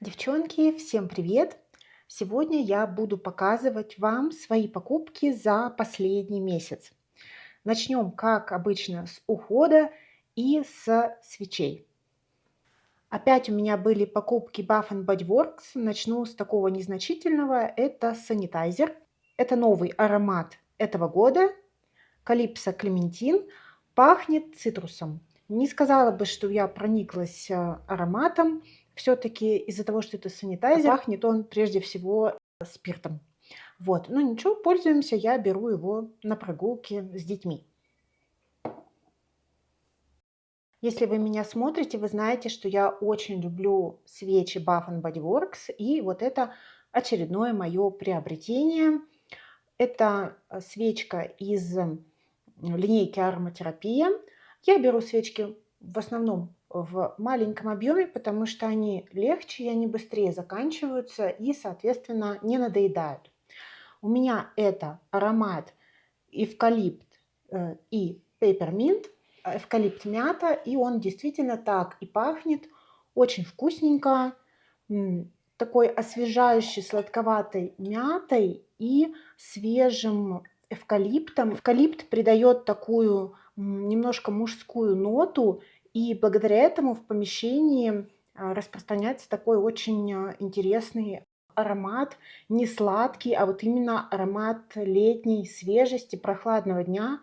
Девчонки, всем привет! Сегодня я буду показывать вам свои покупки за последний месяц. Начнем, как обычно, с ухода и с свечей. Опять у меня были покупки Bath Body Works. Начну с такого незначительного. Это санитайзер. Это новый аромат этого года. Calypso Clementine. Пахнет цитрусом. Не сказала бы, что я прониклась ароматом. Все-таки из-за того, что это санитайзер, пахнет он прежде всего спиртом. Вот, ну ничего, пользуемся, я беру его на прогулки с детьми. Если вы меня смотрите, вы знаете, что я очень люблю свечи Bath Body Works, и вот это очередное мое приобретение. Это свечка из линейки ароматерапия. Я беру свечки в основном в маленьком объеме, потому что они легче, и они быстрее заканчиваются и, соответственно, не надоедают. У меня это аромат эвкалипт и пепперминт, эвкалипт мята, и он действительно так и пахнет, очень вкусненько, такой освежающей сладковатой мятой и свежим эвкалиптом. Эвкалипт придает такую немножко мужскую ноту, и благодаря этому в помещении распространяется такой очень интересный аромат, не сладкий, а вот именно аромат летней свежести, прохладного дня.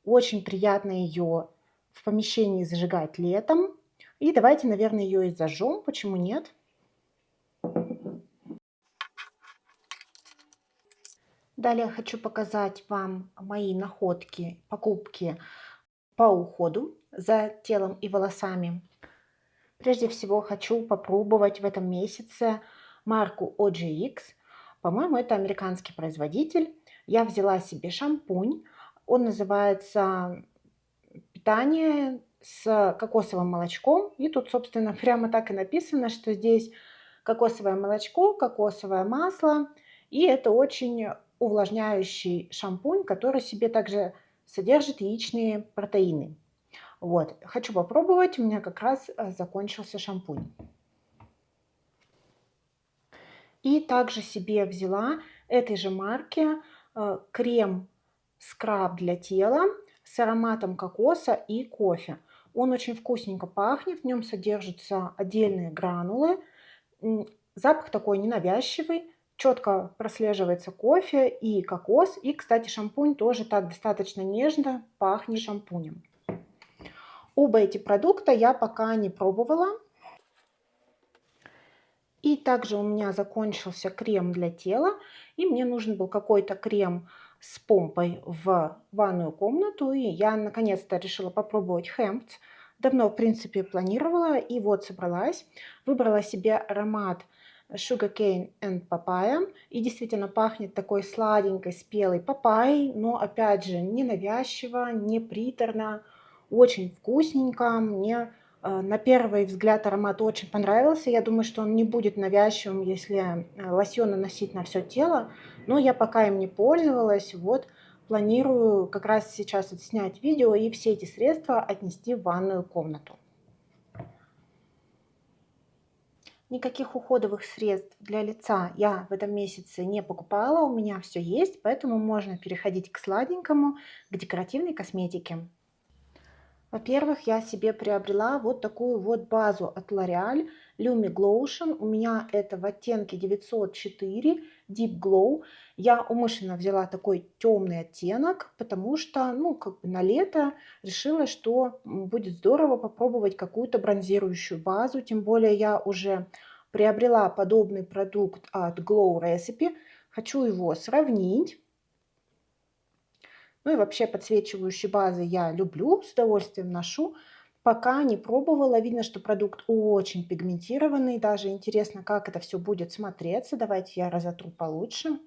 Очень приятно ее в помещении зажигать летом. И давайте, наверное, ее и зажжем, почему нет? Далее хочу показать вам мои находки, покупки по уходу за телом и волосами. Прежде всего хочу попробовать в этом месяце марку OGX. По-моему, это американский производитель. Я взяла себе шампунь. Он называется «Питание с кокосовым молочком». И тут, собственно, прямо так и написано, что здесь кокосовое молочко, кокосовое масло. И это очень увлажняющий шампунь, который в себе также содержит яичные протеины. Вот, хочу попробовать, у меня как раз закончился шампунь. И также себе взяла этой же марки крем-скраб для тела с ароматом кокоса и кофе. Он очень вкусненько пахнет, в нем содержатся отдельные гранулы. Запах такой ненавязчивый, четко прослеживается кофе и кокос. И, кстати, шампунь тоже так достаточно нежно пахнет шампунем. Оба эти продукта я пока не пробовала. И также у меня закончился крем для тела, и мне нужен был какой-то крем с помпой в ванную комнату, и я наконец-то решила попробовать Hempz. Давно, в принципе, планировала, и вот собралась. Выбрала себе аромат Sugarcane and Papaya, и действительно пахнет такой сладенькой, спелой папайей, но, опять же, не навязчиво, не приторно, очень вкусненько. Мне на первый взгляд аромат очень понравился. Я думаю, что он не будет навязчивым, если лосьон наносить на все тело. Но я пока им не пользовалась. Вот планирую как раз сейчас отснять видео и все эти средства отнести в ванную комнату. Никаких уходовых средств для лица я в этом месяце не покупала. У меня все есть, поэтому можно переходить к сладенькому, к декоративной косметике. Во-первых, я себе приобрела вот такую вот базу от L'Oreal Lumi Glotion. У меня это в оттенке 904 Deep Glow. Я умышленно взяла такой темный оттенок, потому что, ну, как бы на лето решила, что будет здорово попробовать какую-то бронзирующую базу. Тем более я уже приобрела подобный продукт от Glow Recipe. Хочу его сравнить. Ну и вообще подсвечивающие базы я люблю, с удовольствием ношу. Пока не пробовала, видно, что продукт очень пигментированный. Даже интересно, как это все будет смотреться. Давайте я разотру получше.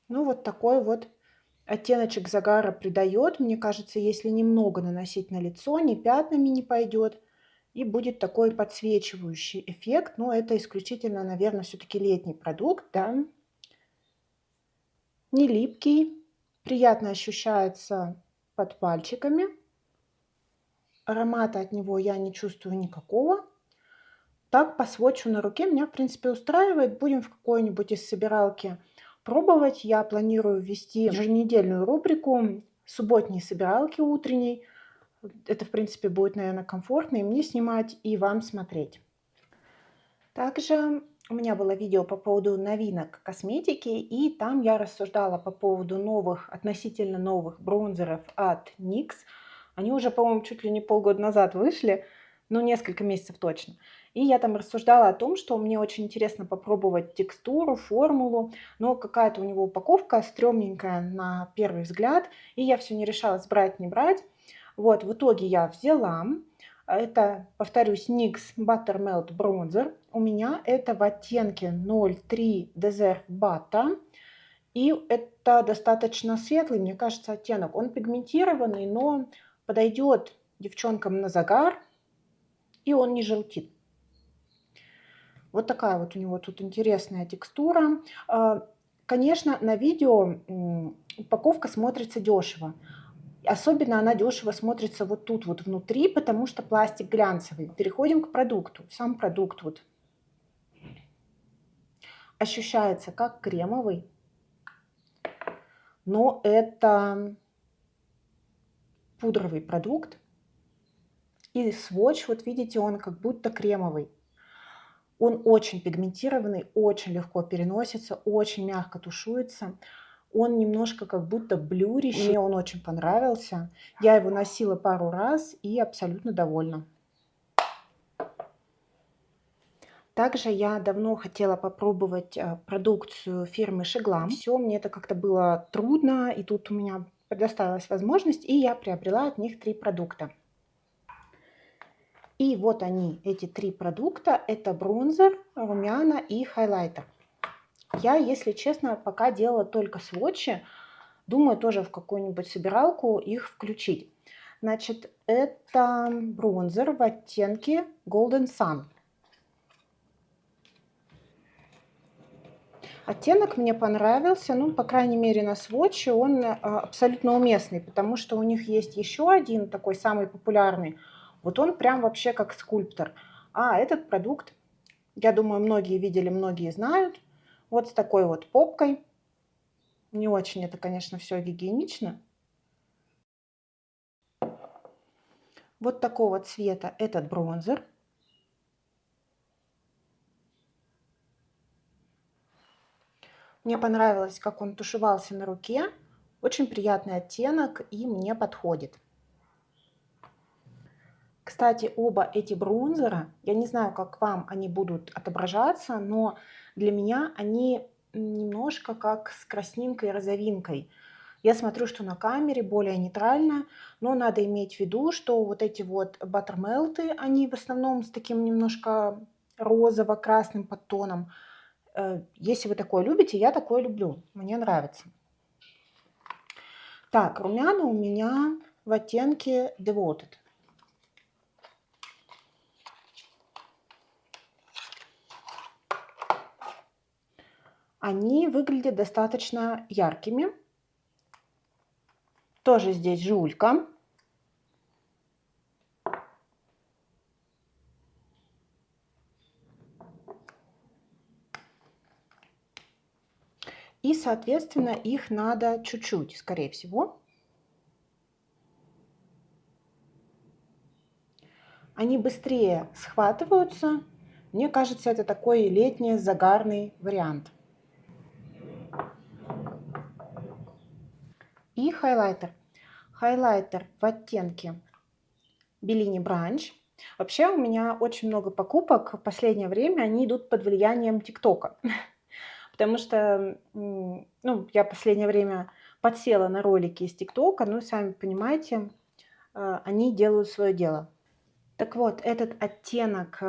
Ну вот такой вот оттеночек загара придает. Мне кажется, если немного наносить на лицо, ни пятнами не пойдет. И будет такой подсвечивающий эффект. Но это исключительно, наверное, все-таки летний продукт, да. Не липкий, приятно ощущается под пальчиками. Аромата от него я не чувствую никакого. Так, по сводчу на руке меня, в принципе, устраивает. Будем в какой-нибудь из собиралки пробовать. Я планирую ввести еженедельную рубрику субботней собиралки утренней. Это, в принципе, будет, наверное, комфортно и мне снимать, и вам смотреть. Также у меня было видео по поводу новинок косметики, и там я рассуждала по поводу относительно новых бронзеров от NYX. Они уже, по-моему, чуть ли не полгода назад вышли, ну, несколько месяцев точно. И я там рассуждала о том, что мне очень интересно попробовать текстуру, формулу, но какая-то у него упаковка стрёмненькая на первый взгляд, и я все не решалась брать, не брать. Вот, в итоге я взяла. Это, повторюсь, NYX Buttermelt Bronzer. У меня это в оттенке 03 Desert Butter. И это достаточно светлый, мне кажется, оттенок. Он пигментированный, но подойдет девчонкам на загар, и он не желтит. Вот такая вот у него тут интересная текстура. Конечно, на видео упаковка смотрится дешево. Особенно она дешево смотрится вот тут вот внутри, потому что пластик глянцевый. Переходим к продукту. Сам продукт вот ощущается как кремовый, но это пудровый продукт. И сводч, вот видите, он как будто кремовый. Он очень пигментированный, очень легко переносится, очень мягко тушуется. Он немножко как будто блюрящий. Мне он очень понравился. Я его носила пару раз и абсолютно довольна. Также я давно хотела попробовать продукцию фирмы Шеглам. Все, мне это как-то было трудно, и тут у меня предоставилась возможность, и я приобрела от них 3 продукта. И вот они, эти 3 продукта. Это бронзер, румяна и хайлайтер. Я, если честно, пока делала только сводчи. Думаю, тоже в какую-нибудь собиралку их включить. Значит, это бронзер в оттенке Golden Sun. Оттенок мне понравился, ну, по крайней мере, на сводче он абсолютно уместный, потому что у них есть еще один такой самый популярный. Вот он прям вообще как скульптор. А этот продукт, я думаю, многие видели, многие знают. Вот с такой вот попкой. Не очень это, конечно, все гигиенично. Вот такого цвета этот бронзер. Мне понравилось, как он тушевался на руке. Очень приятный оттенок и мне подходит. Кстати, оба эти бронзера, я не знаю, как вам они будут отображаться, но для меня они немножко как с краснинкой и розовинкой. Я смотрю, что на камере более нейтрально, но надо иметь в виду, что вот эти вот баттермелты, они в основном с таким немножко розово-красным подтоном. Если вы такое любите, я такое люблю, мне нравится. Так, румяна у меня в оттенке Devoted. Они выглядят достаточно яркими. Тоже здесь жулька. И, соответственно, их надо чуть-чуть, скорее всего. Они быстрее схватываются. Мне кажется, это такой летний загарный вариант. И хайлайтер. Хайлайтер в оттенке Bellini Branch. Вообще у меня очень много покупок в последнее время, они идут под влиянием ТикТока. Потому что я в последнее время подсела на ролики из ТикТока, ну, сами понимаете, они делают свое дело. Так вот, этот оттенок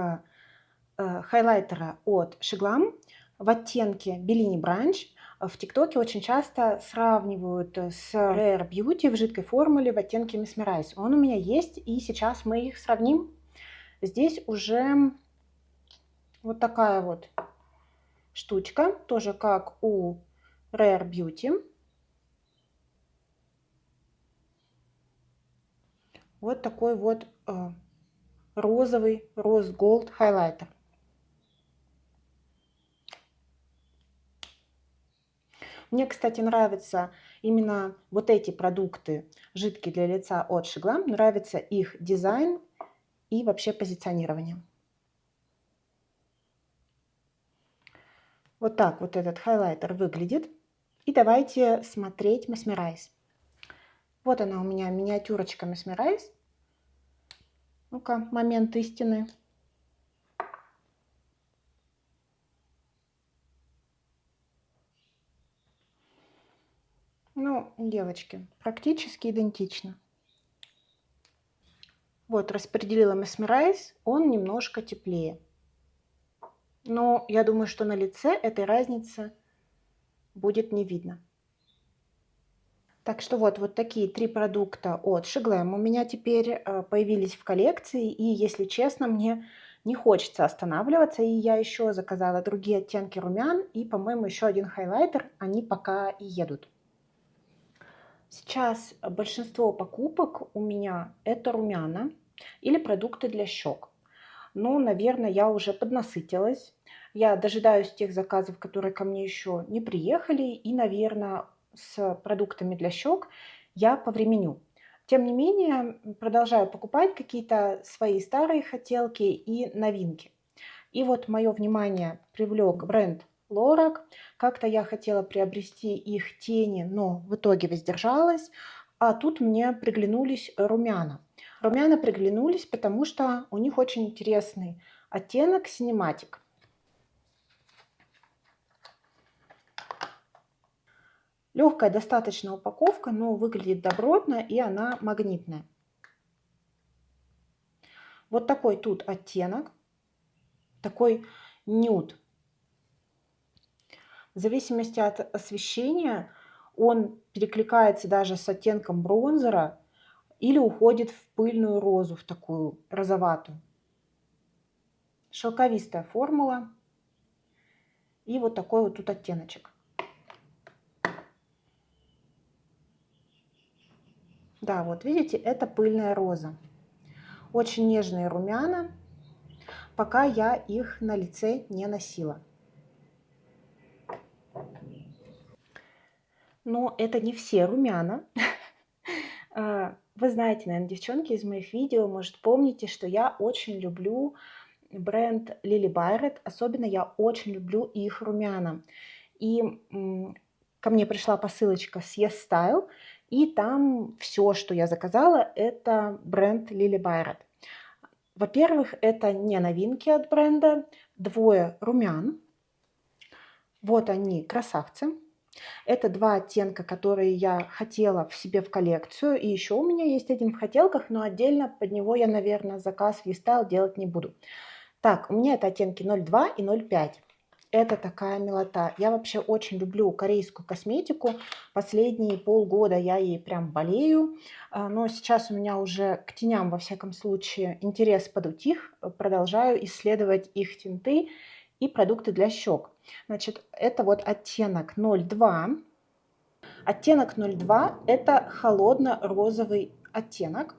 хайлайтера от Шеглам в оттенке Bellini Branch в ТикТоке очень часто сравнивают с Rare Beauty в жидкой формуле в оттенке Mesmerize. Он у меня есть, и сейчас мы их сравним. Здесь уже вот такая вот штучка, тоже как у Rare Beauty. Вот такой вот розовый Rose Gold хайлайтер. Мне, кстати, нравятся именно вот эти продукты, жидкие для лица от Shiglam. Нравится их дизайн и вообще позиционирование. Вот так вот этот хайлайтер выглядит. И давайте смотреть Mesmerize. Вот она у меня, миниатюрочка Mesmerize. Ну-ка, момент истины. Ну, девочки, практически идентично. Вот, распределила Mesmerize, он немножко теплее. Но я думаю, что на лице этой разницы будет не видно. Так что вот такие 3 продукта от Shiglam у меня теперь появились в коллекции. И, если честно, мне не хочется останавливаться. И я еще заказала другие оттенки румян. И, по-моему, еще один хайлайтер. Они пока и едут. Сейчас большинство покупок у меня это румяна или продукты для щек. Но, наверное, я уже поднасытилась. Я дожидаюсь тех заказов, которые ко мне еще не приехали. И, наверное, с продуктами для щек я повременю. Тем не менее, продолжаю покупать какие-то свои старые хотелки и новинки. И вот мое внимание привлек бренд Lorac. Как-то я хотела приобрести их тени, но в итоге воздержалась. А тут мне приглянулись румяна. Румяна приглянулись, потому что у них очень интересный оттенок Cinematic. Легкая достаточно упаковка, но выглядит добротно, и она магнитная. Вот такой тут оттенок, такой нюд. В зависимости от освещения он перекликается даже с оттенком бронзера или уходит в пыльную розу, в такую розоватую. Шелковистая формула. И вот такой вот тут оттеночек. Да, вот видите, это пыльная роза. Очень нежные румяна, пока я их на лице не носила. Но это не все румяна. Вы знаете, наверное, девчонки, из моих видео, может, помните, что я очень люблю бренд Lily Byron. Особенно я очень люблю их румяна. И ко мне пришла посылочка с Yes Style, и там все, что я заказала, это бренд Lily Byron. Во-первых, это не новинки от бренда. Двое румян. Вот они, красавцы. Это 2 оттенка, которые я хотела в себе в коллекцию. И еще у меня есть один в хотелках, но отдельно под него я, наверное, заказ в Yes-Style делать не буду. Так, у меня это оттенки 02 и 05. Это такая милота. Я вообще очень люблю корейскую косметику. Последние полгода я ей прям болею. Но сейчас у меня уже к теням, во всяком случае, интерес подутих. Продолжаю исследовать их тинты и продукты для щек. Значит, это вот оттенок 02. Оттенок 02 – это холодно-розовый оттенок.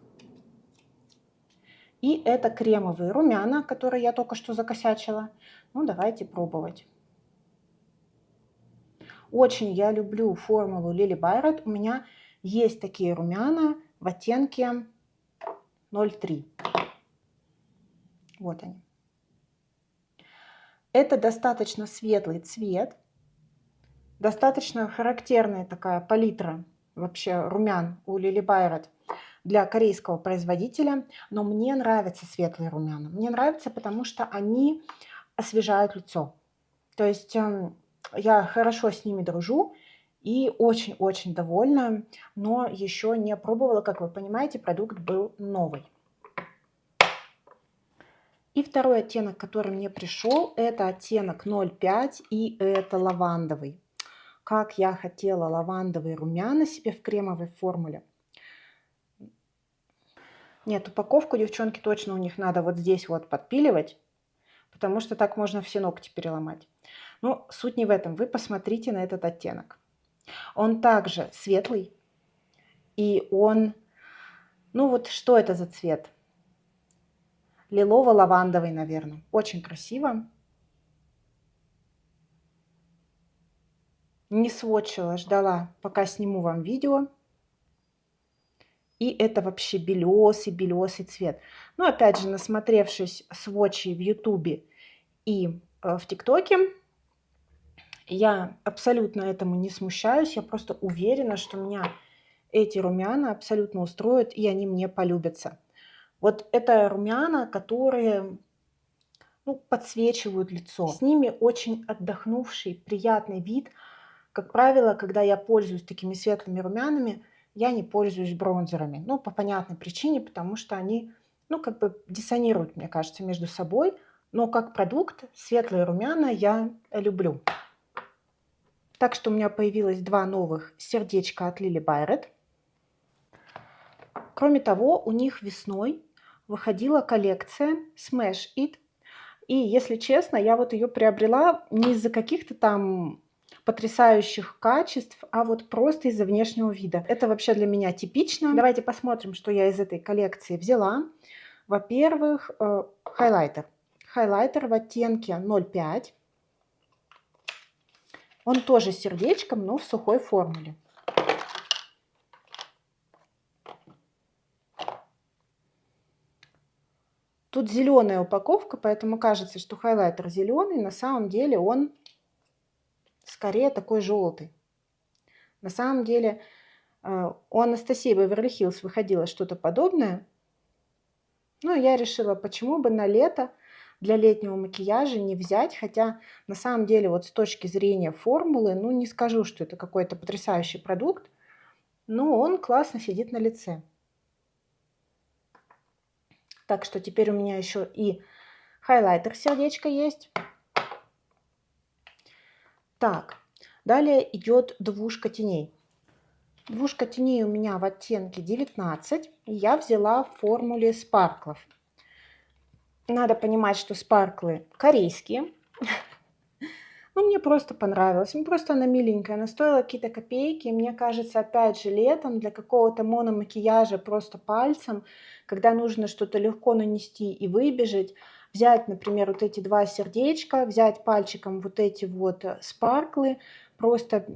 И это кремовые румяна, которые я только что закосячила. Ну, давайте пробовать. Очень я люблю формулу Lily Byron. У меня есть такие румяна в оттенке 03. Вот они. Это достаточно светлый цвет. Достаточно характерная такая палитра вообще румян у Lily Byron для корейского производителя. Но мне нравятся светлые румяна. Мне нравятся, потому что они освежают лицо. То есть я хорошо с ними дружу и очень-очень довольна, но еще не пробовала, как вы понимаете, продукт был новый. И второй оттенок, который мне пришел, это оттенок 05, и это лавандовый. Как я хотела лавандовые румяна себе в кремовой формуле. Нет, упаковку, девчонки, точно у них надо вот здесь вот подпиливать, потому что так можно все ногти переломать. Но суть не в этом. Вы посмотрите на этот оттенок. Он также светлый, и он Ну вот что это за цвет? Лилово-лавандовый, наверное. Очень красиво. Не сводчила, ждала, пока сниму вам видео. И это вообще белесый цвет. Но опять же, насмотревшись сводчей в Ютубе и в ТикТоке, я абсолютно этому не смущаюсь. Я просто уверена, что меня эти румяна абсолютно устроят, и они мне полюбятся. Вот это румяна, которые подсвечивают лицо. С ними очень отдохнувший, приятный вид. Как правило, когда я пользуюсь такими светлыми румянами, я не пользуюсь бронзерами. Ну, по понятной причине, потому что они, как бы диссонируют, мне кажется, между собой. Но как продукт светлые румяна я люблю. Так что у меня появилось 2 новых сердечка от Lily Byret. Кроме того, у них весной выходила коллекция Smash It. И, если честно, я вот ее приобрела не из-за каких-то там потрясающих качеств, а вот просто из-за внешнего вида. Это вообще для меня типично. Давайте посмотрим, что я из этой коллекции взяла. Во-первых, хайлайтер. Хайлайтер в оттенке 0,5. Он тоже с сердечком, но в сухой формуле. Тут зеленая упаковка, поэтому кажется, что хайлайтер зеленый. На самом деле он скорее такой желтый. На самом деле у Анастасии Беверли-Хиллз выходило что-то подобное. Но я решила, почему бы на лето для летнего макияжа не взять. Хотя на самом деле вот с точки зрения формулы, не скажу, что это какой-то потрясающий продукт. Но он классно сидит на лице. Так что теперь у меня еще и хайлайтер сердечко есть. Так, далее идет двушка теней. Двушка теней у меня в оттенке 19. И я взяла в формуле спарклов. Надо понимать, что спарклы корейские. Мне просто понравилось. Просто она миленькая. Она стоила какие-то копейки. И мне кажется, опять же, летом для какого-то мономакияжа просто пальцем, когда нужно что-то легко нанести и выбежать, взять, например, вот эти 2 сердечка, взять пальчиком вот эти вот спарклы, просто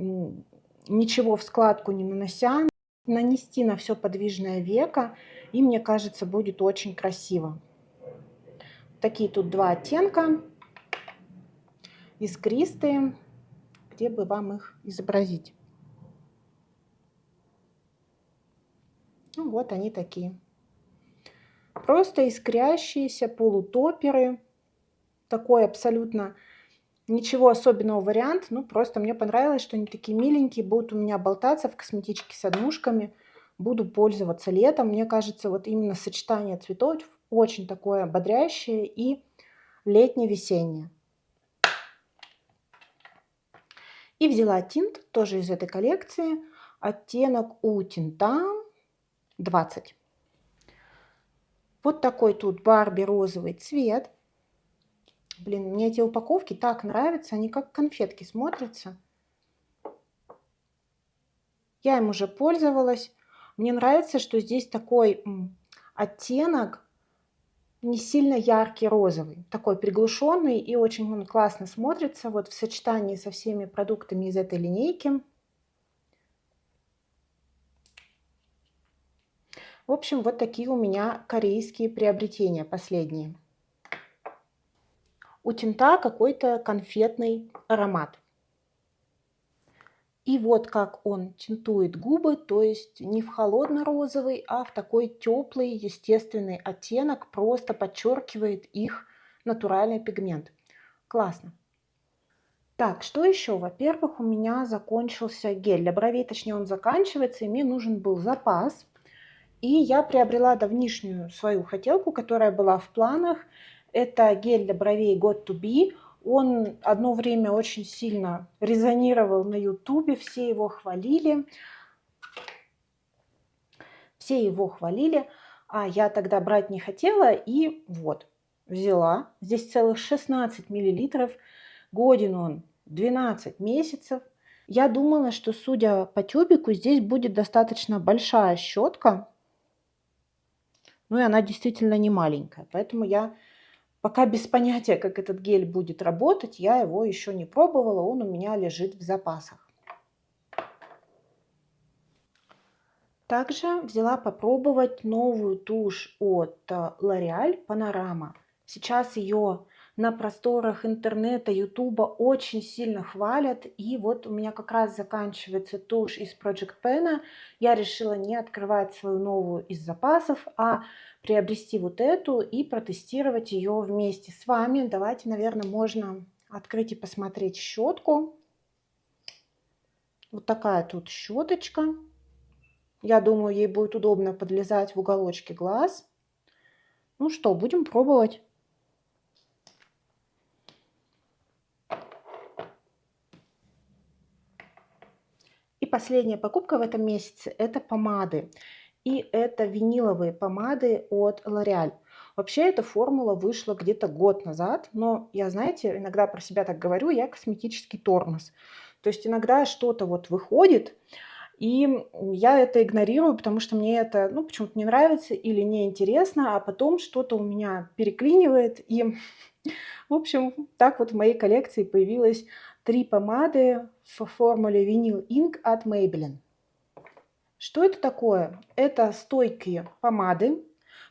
ничего в складку не нанося, нанести на все подвижное веко, и мне кажется, будет очень красиво. Такие тут 2 оттенка. Искристые. Где бы вам их изобразить? Вот они такие. Просто искрящиеся полутоперы. Такой абсолютно ничего особенного вариант. Просто мне понравилось, что они такие миленькие. Будут у меня болтаться в косметичке с однушками. Буду пользоваться летом. Мне кажется, вот именно сочетание цветов очень такое бодрящее и летне-весеннее. И взяла тинт, тоже из этой коллекции, оттенок у тинта 20. Вот такой тут Барби розовый цвет. Блин, мне эти упаковки так нравятся, они как конфетки смотрятся. Я им уже пользовалась. Мне нравится, что здесь такой оттенок не сильно яркий розовый, такой приглушенный, и очень он классно смотрится вот в сочетании со всеми продуктами из этой линейки. В общем, вот такие у меня корейские приобретения последние. У тинта какой-то конфетный аромат. И вот как он тинтует губы, то есть не в холодно-розовый, а в такой теплый, естественный оттенок, просто подчеркивает их натуральный пигмент. Классно. Так, что еще? Во-первых, у меня закончился гель для бровей, точнее он заканчивается, и мне нужен был запас. И я приобрела давнишнюю свою хотелку, которая была в планах. Это гель для бровей Got to Be. Он одно время очень сильно резонировал на ютубе, все его хвалили. А я тогда брать не хотела, и вот, взяла. Здесь целых 16 миллилитров, годен он 12 месяцев. Я думала, что, судя по тюбику, здесь будет достаточно большая щетка. Ну и она действительно не маленькая. Поэтому я пока без понятия, как этот гель будет работать, я его еще не пробовала, он у меня лежит в запасах. Также взяла попробовать новую тушь от L'Oréal Panorama. Сейчас ее на просторах интернета, ютуба очень сильно хвалят. И вот у меня как раз заканчивается тушь из Project Pen. Я решила не открывать свою новую из запасов, а приобрести вот эту и протестировать ее вместе с вами. Давайте, наверное, можно открыть и посмотреть щетку. Вот такая тут щеточка. Я думаю, ей будет удобно подлезать в уголочки глаз. Ну что, будем пробовать. И последняя покупка в этом месяце – это помады. И это виниловые помады от L'Oréal. Вообще эта формула вышла где-то год назад, но я, знаете, иногда про себя так говорю, я косметический тормоз. То есть иногда что-то вот выходит, и я это игнорирую, потому что мне это, ну, почему-то не нравится или неинтересно, а потом что-то у меня переклинивает. И, в общем, так вот в моей коллекции появилось 3 помады в формуле Vinyl Ink от Maybelline. Что это такое? Это стойкие помады,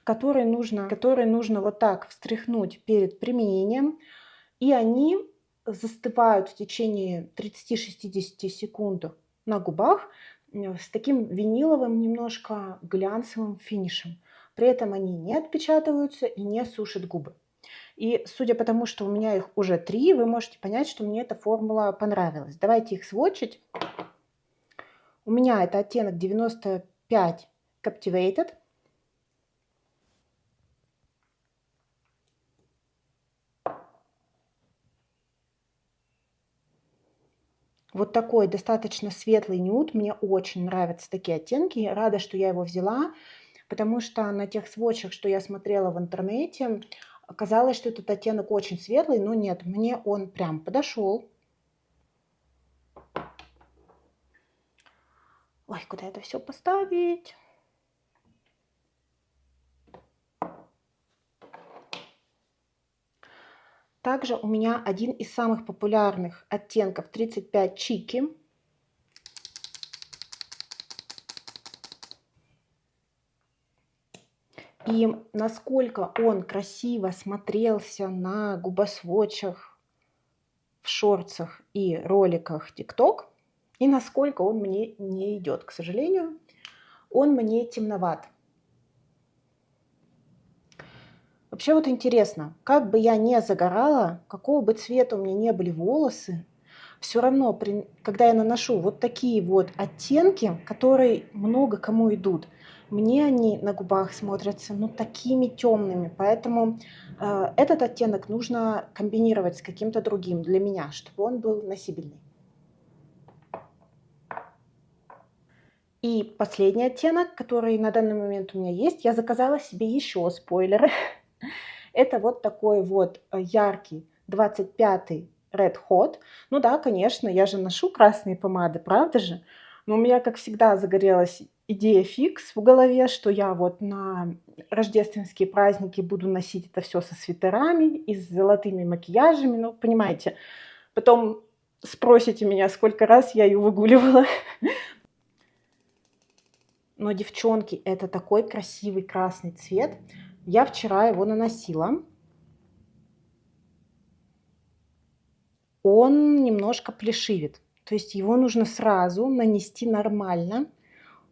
которые нужно вот так встряхнуть перед применением, и они застывают в течение 30-60 секунд на губах с таким виниловым, немножко глянцевым финишем. При этом они не отпечатываются и не сушат губы. И судя по тому, что у меня их уже 3, вы можете понять, что мне эта формула понравилась. Давайте их сводчить. У меня это оттенок 95 Captivated. Вот такой достаточно светлый нюд. Мне очень нравятся такие оттенки. Я рада, что я его взяла, потому что на тех сводчах, что я смотрела в интернете, оказалось, что этот оттенок очень светлый, но нет, мне он прям подошел. Ой, куда это все поставить? Также у меня один из самых популярных оттенков 35 Чики. И насколько он красиво смотрелся на губосводчах, в шортсах и роликах TikTok, и насколько он мне не идет, к сожалению, он мне темноват. Вообще вот интересно, как бы я не загорала, какого бы цвета у меня не были волосы, все равно, когда я наношу вот такие вот оттенки, которые много кому идут, мне они на губах смотрятся, ну, такими темными. Поэтому этот оттенок нужно комбинировать с каким-то другим для меня, чтобы он был носибельный. И последний оттенок, который на данный момент у меня есть, я заказала себе еще спойлеры. Это вот такой вот яркий 25-й Red Hot. Ну да, конечно, я же ношу красные помады, правда же? Но у меня, как всегда, загорелась идея фикс в голове, что я вот на рождественские праздники буду носить это все со свитерами и с золотыми макияжами. Ну, понимаете, потом спросите меня, сколько раз я ее выгуливала. Но, девчонки, это такой красивый красный цвет. Я вчера его наносила. Он немножко плешивит. То есть его нужно сразу нанести нормально,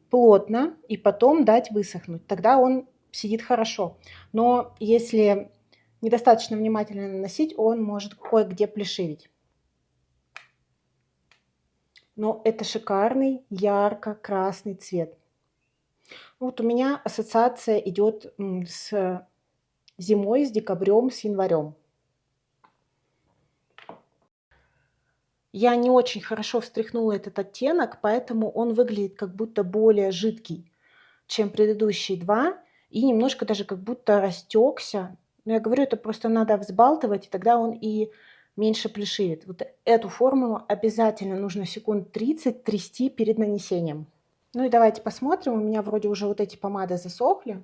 плотно, и потом дать высохнуть. Тогда он сидит хорошо. Но если недостаточно внимательно наносить, он может кое-где плешивить. Но это шикарный ярко-красный цвет. Вот у меня ассоциация идет с зимой, с декабрем, с январем. Я не очень хорошо встряхнула этот оттенок, поэтому он выглядит как будто более жидкий, чем предыдущие 2, и немножко даже как будто растекся. Но я говорю, это просто надо взбалтывать, и тогда он и меньше плешивит. Вот эту формулу обязательно нужно секунд 30 трясти перед нанесением. Ну и давайте посмотрим. У меня вроде уже вот эти помады засохли.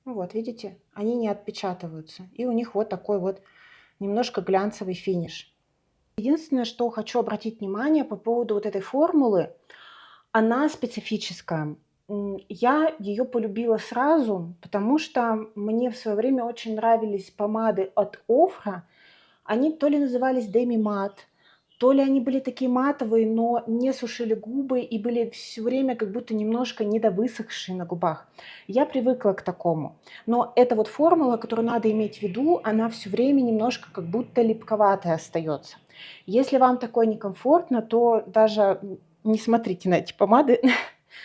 Вот, видите, они не отпечатываются. И у них вот такой вот немножко глянцевый финиш. Единственное, что хочу обратить внимание по поводу вот этой формулы, она специфическая. Я ее полюбила сразу, потому что мне в свое время очень нравились помады от Ofra. Они то ли назывались Demi Matte, то ли они были такие матовые, но не сушили губы и были все время как будто немножко недовысохшие на губах. Я привыкла к такому. Но эта вот формула, которую надо иметь в виду, она все время немножко как будто липковатая остается. Если вам такое некомфортно, то даже не смотрите на эти помады.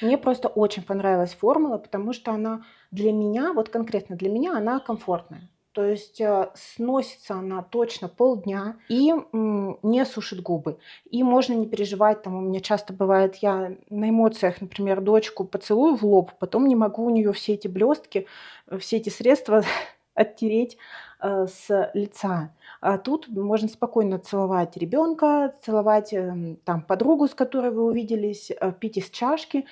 Мне просто очень понравилась формула, потому что она для меня, вот конкретно для меня, она комфортная. То есть сносится она точно полдня и не сушит губы. И можно не переживать, там у меня часто бывает, я на эмоциях, например, дочку поцелую в лоб, потом не могу у нее все эти блестки, все эти средства оттереть с лица. А тут можно спокойно целовать ребенка, целовать там подругу, с которой вы увиделись, пить из чашки.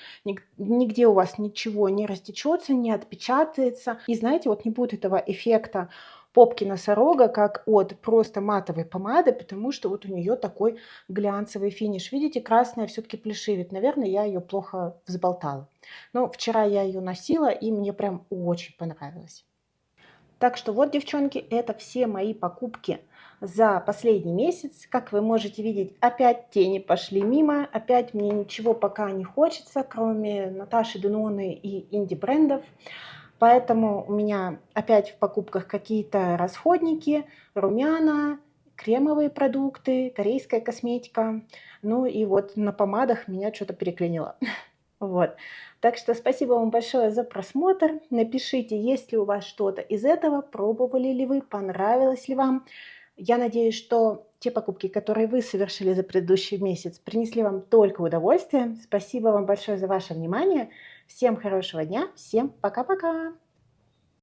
Нигде у вас ничего не растечется, не отпечатается. И знаете, вот не будет этого эффекта попки носорога, как от просто матовой помады, потому что вот у нее такой глянцевый финиш. Видите, красная все-таки плешивит. Наверное, я ее плохо взболтала. Но вчера я ее носила, и мне прям очень понравилось. Так что вот, девчонки, это все мои покупки за последний месяц. Как вы можете видеть, опять тени пошли мимо, опять мне ничего пока не хочется, кроме Наташи Деноны и инди-брендов. Поэтому у меня опять в покупках какие-то расходники, румяна, кремовые продукты, корейская косметика. Ну и вот на помадах меня что-то переклинило. Вот. Так что спасибо вам большое за просмотр. Напишите, есть ли у вас что-то из этого, пробовали ли вы, понравилось ли вам. Я надеюсь, что те покупки, которые вы совершили за предыдущий месяц, принесли вам только удовольствие. Спасибо вам большое за ваше внимание. Всем хорошего дня, всем пока-пока!